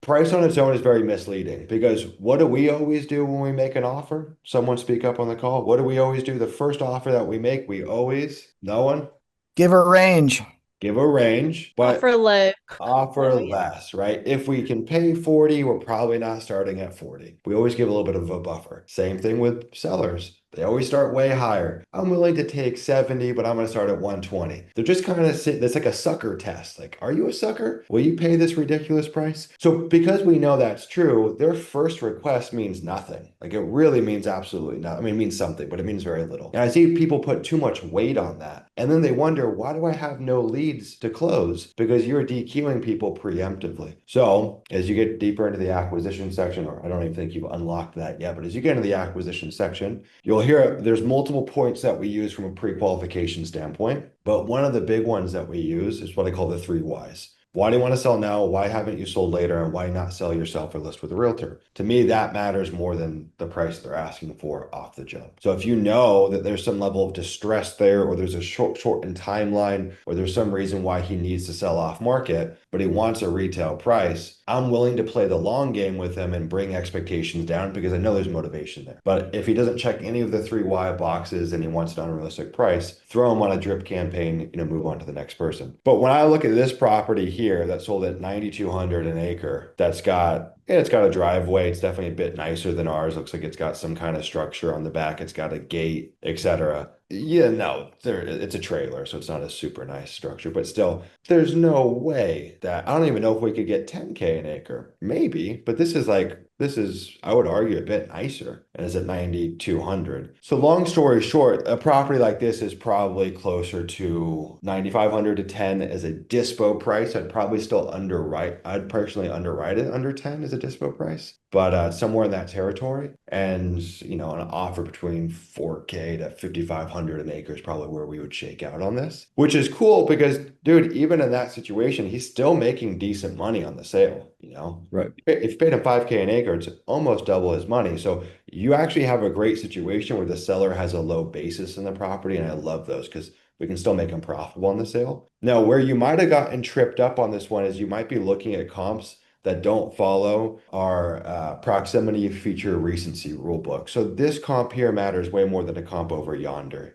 price on its own is very misleading because what do we always do when we make an offer? Someone speak up on the call. What do we always do? The first offer that we make, we always, no one, Give a range. give a range, but Offer low. offer Oh, yeah. less, right? If we can pay 40, we're probably not starting at 40. We always give a little bit of a buffer. Same thing with sellers. They always start way higher. I'm willing to take 70, but I'm going to start at 120. They're just kind of sitting, it's like a sucker test. Like, are you a sucker? Will you pay this ridiculous price? So because we know that's true, their first request means nothing. Like it really means absolutely nothing. I mean, it means something, but it means very little. And I see people put too much weight on that. And then they wonder, why do I have no leads to close? Because you're DQing people preemptively. So as you get deeper into the acquisition section, or I don't even think you've unlocked that yet, but as you get into the acquisition section, you'll hear there's multiple points that we use from a pre-qualification standpoint. But one of the big ones that we use is what I call the three whys. Why do you want to sell now? Why haven't you sold later? And why not sell yourself or list with a realtor? To me, that matters more than the price they're asking for off the jump. So if you know that there's some level of distress there, or there's a shortened timeline, or there's some reason why he needs to sell off market, but he wants a retail price, I'm willing to play the long game with him and bring expectations down because I know there's motivation there. But if he doesn't check any of the three why boxes and he wants an unrealistic price, throw him on a drip campaign, move on to the next person. But when I look at this property here that sold at 9,200 an acre, it's got a driveway. It's definitely a bit nicer than ours. Looks like it's got some kind of structure on the back. It's got a gate, etc. Yeah, no, it's a trailer, so it's not a super nice structure, but still, there's no way that I don't even know if we could get 10K an acre. Maybe, but this is, I would argue, a bit nicer and it's at 9,200. So long story short, a property like this is probably closer to 9,500 to 10 as a dispo price. I'd personally underwrite it under 10 as a dispo price, but somewhere in that territory. And, an offer between 4K to 5,500 an acre is probably where we would shake out on this, which is cool because, dude, even in that situation, he's still making decent money on the sale. Right. If you paid him 5K an acre, it's almost double his money. So you actually have a great situation where the seller has a low basis in the property. And I love those because we can still make them profitable on the sale. Now, where you might have gotten tripped up on this one is you might be looking at comps that don't follow our proximity feature recency rule book. So this comp here matters way more than a comp over yonder.